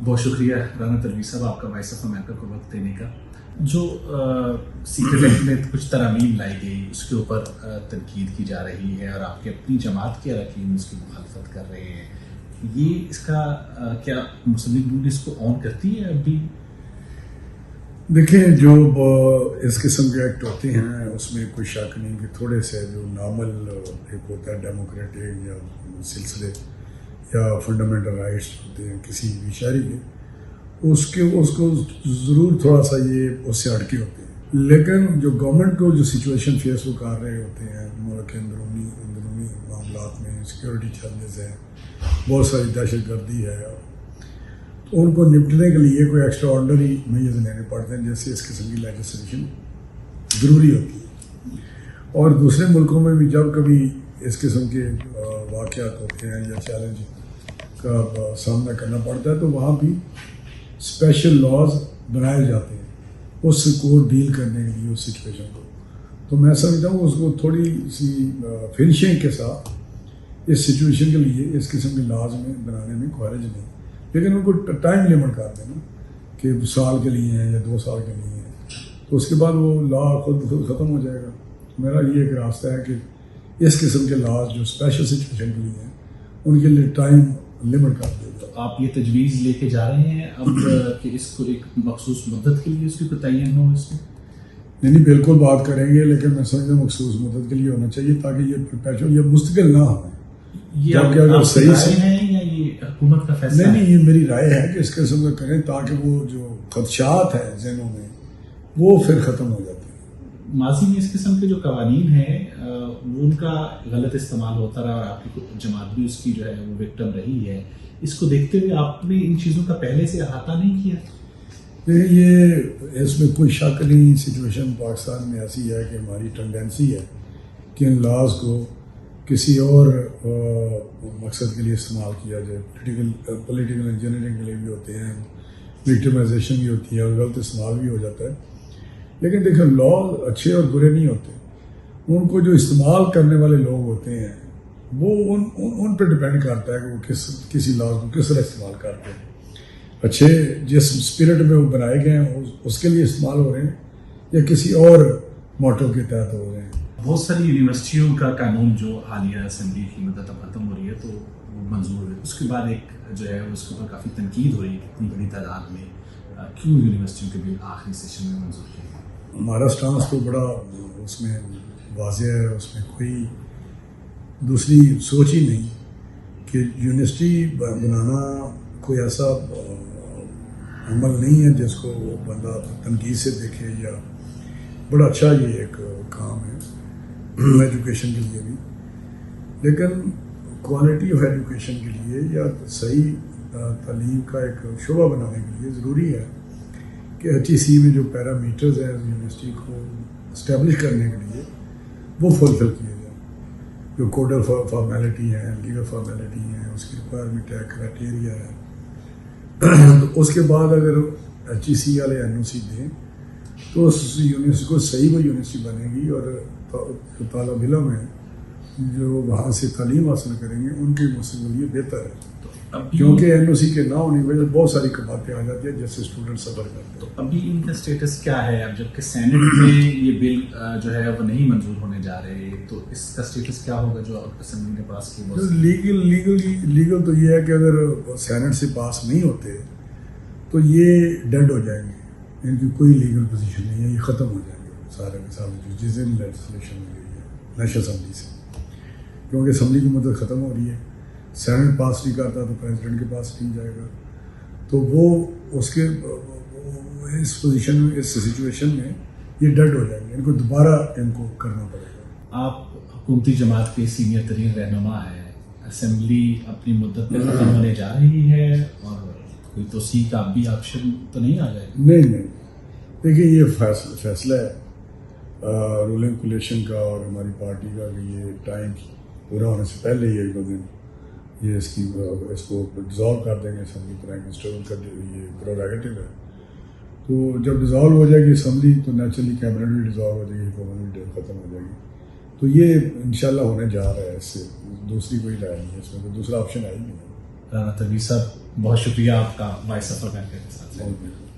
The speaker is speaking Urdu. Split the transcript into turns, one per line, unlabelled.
بہت شکریہ رانا تنویر صاحب آپ کا وائس آف امریکہ کو وقت دینے کا. جو سیکرٹ ایکٹ میں کچھ ترامیم لائی گئی اس کے اوپر تنقید کی جا رہی ہے اور آپ کی اپنی جماعت کے اراکین اس کی مخالفت کر رہے ہیں, یہ اس کا کیا مسلم لیگ اس کو آن کرتی ہے اب بھی؟
دیکھیں, جو اس قسم کے ایکٹ ہوتے ہیں اس میں کوئی شک نہیں کہ تھوڑے سے جو نارمل ایک ہوتا ہے ڈیموکریٹک یا سلسلے یا فنڈامنٹل رائٹس ہوتے ہیں کسی بھی شہری کے, اس کو ضرور تھوڑا سا یہ اس سے ہٹکے ہوتے ہیں. لیکن جو گورنمنٹ کو جو سچویشن فیس وہ کر رہے ہوتے ہیں ملک کے اندرونی معاملات میں, سیکورٹی چیلنجز ہیں, بہت ساری دہشت گردی ہے, تو ان کو نپٹنے کے لیے کوئی ایکسٹرا آرڈنری میجرز لینے پڑتے ہیں, جیسے اس قسم کی لیجسلیشن ضروری ہوتی ہے. اور دوسرے ملکوں میں بھی جب کبھی اس قسم کے واقعات ہوتے ہیں یا چیلنج کا سامنا کرنا پڑتا ہے تو وہاں بھی اسپیشل لاز بنائے جاتے ہیں اس کو ڈیل کرنے کے لیے اس سچویشن کو. تو میں سمجھتا ہوں اس کو تھوڑی سی فنشنگ کے ساتھ اس سچویشن کے لیے اس قسم کے لاز میں بنانے میں کوئی حرج نہیں, لیکن ان کو ٹائم لمٹ کر دینا کہ سال کے لیے ہیں یا 2 سال کے لیے ہیں, تو اس کے بعد وہ لا خود ختم ہو جائے گا. میرا یہ ایک راستہ ہے کہ اس قسم کے لاز جو اسپیشل سچویشن کے لیے ہیں ان کے لیے ٹائم لمٹ کر دے گا.
آپ یہ تجویز لے کے جا رہے ہیں اب کہ اس کو ایک مخصوص مدت کے لیے اس کی کوئی تعین ہو اس میں؟
نہیں, بالکل بات کریں گے, لیکن میں سمجھتا ہوں مخصوص مدت کے لیے ہونا چاہیے تاکہ یہ پرپیچوئل یا مستقل نہ ہو.
یہ اگر صحیح ہے یا یہ حکومت کا فیصلہ؟
نہیں, یہ میری رائے ہے کہ اس قسم کا کریں تاکہ وہ جو خدشات ہیں ذہنوں میں وہ پھر ختم ہو جاتے ہیں.
ماضی میں اس قسم کے جو قوانین ہیں وہ ان کا غلط استعمال ہوتا رہا اور آپ کی جماعت بھی اس کی جو ہے وہ وکٹم رہی ہے. اس کو دیکھتے ہوئے آپ نے ان چیزوں کا پہلے سے احاطہ نہیں کیا؟
یہ اس میں کوئی شک نہیں. سچویشن پاکستان میں ایسی ہے کہ ہماری ٹینڈنسی ہے کہ ان لاز کو کسی اور مقصد کے لیے استعمال کیا جائے. پولیٹیکل انجینئرنگ کے لیے بھی ہوتے ہیں, وکٹمائزیشن بھی ہوتی ہے اور غلط استعمال بھی ہو جاتا ہے. لیکن دیکھیں, لاز اچھے اور برے نہیں ہوتے, ان کو جو استعمال کرنے والے لوگ ہوتے ہیں وہ ان پہ ڈپینڈ کرتا ہے کہ وہ کسی لاز کو کس طرح استعمال کرتے ہیں. اچھے جس اسپرٹ میں وہ بنائے گئے ہیں اس کے لیے استعمال ہو رہے ہیں یا کسی اور موٹو کے تحت ہو رہے ہیں.
بہت ساری یونیورسٹیوں کا قانون جو حالیہ اسمبلی کی مدت اب ختم ہو رہی ہے تو وہ منظور ہے, اس کے بعد ایک جو ہے اس کے اوپر کافی تنقید ہو رہی ہے اتنی بڑی تعداد میں, کیوں یونیورسٹیوں کے بل آخری سیشن میں منظور کیے گئے؟
ہمارا سٹانس تو بڑا اس میں واضح ہے, اس میں کوئی دوسری سوچ ہی نہیں کہ یونیورسٹی بنانا کوئی ایسا عمل نہیں ہے جس کو بندہ تنقید سے دیکھے, یا بڑا اچھا یہ ایک کام ہے ایجوکیشن کے لیے بھی. لیکن کوالٹی آف ایجوکیشن کے لیے یا صحیح تعلیم کا ایک شعبہ بنانے کے لیے ضروری ہے کہ HEC میں جو پیرامیٹرز ہیں یونیورسٹی کو اسٹیبلش کرنے کے لیے وہ فلفل کیے جائیں. جو کوڈل فارمیلٹی ہیں, لیگل فارمیلٹی ہیں, اس کی ریکوائرمنٹ ہے, کرائٹیریا ہے, تو اس کے بعد اگر HEC والے NOC دیں تو اس یونیورسٹی کو صحیح وہ یونیورسٹی بنے گی اور طالب علم ہیں جو وہاں سے تعلیم حاصل کریں گے ان کے مستقبل بہتر ہے. کیونکہ NOC کے نہ ہونے کی وجہ بہت ساری باتیں آ جاتی ہیں جس سے اسٹوڈنٹ سفر کرتے ہیں.
تو ابھی ان کا اسٹیٹس کیا ہے اب جبکہ سینٹ میں یہ بل جو ہے وہ نہیں منظور ہونے جا رہے, تو اس کا اسٹیٹس کیا ہوگا جو اسمبلی نے پاس کیا؟
لیگل تو یہ ہے کہ اگر سینٹ سے پاس نہیں ہوتے تو یہ ڈیڈ ہو جائیں گے, ان کی کوئی لیگل پوزیشن نہیں ہے, یہ ختم ہو جائیں گے سارے کے سارے جس دن لیجسلیشن میں گئی ہے نیشنل اسمبلی سے, کیونکہ اسمبلی کی مدت ختم ہو رہی ہے. سینٹ پاس نہیں کرتا تو پریزیڈنٹ کے پاس نہیں جائے گا, تو وہ اس کے اس پوزیشن میں اس سچویشن میں یہ ڈیڈ ہو جائیں گے, ان کو دوبارہ ان کو کرنا پڑے گا.
آپ حکومتی جماعت کے سینئر ترین رہنما ہیں, اسمبلی اپنی مدت پہ ختم ہونے جا رہی ہے اور کوئی توسیع کا اب بھی آپشن تو نہیں آ جائے گا؟
نہیں, دیکھیے یہ فیصلہ ہے رولنگ کولیشن کا اور ہماری پارٹی کا کہ یہ ٹائم پورا ہونے سے پہلے یہ 1-2 دن یہ اس کو ڈیزالو کر دیں گے. اسمبلی پرائم منسٹر کا یہ پروریگیٹو ہے, تو جب ڈیزالو ہو جائے گی اسمبلی تو نیچرلی کیبنٹ بھی ڈیزالو ہو جائے گی, حکومت بھی ختم ہو جائے گی. تو یہ انشاءاللہ ہونے جا رہا ہے, اس سے دوسری کوئی رائے نہیں ہے, اس میں کوئی دوسرا آپشن ہے ہی نہیں.
رانا تنویر صاحب بہت شکریہ آپ کا وائس آف امریکہ کے ساتھ.
بہت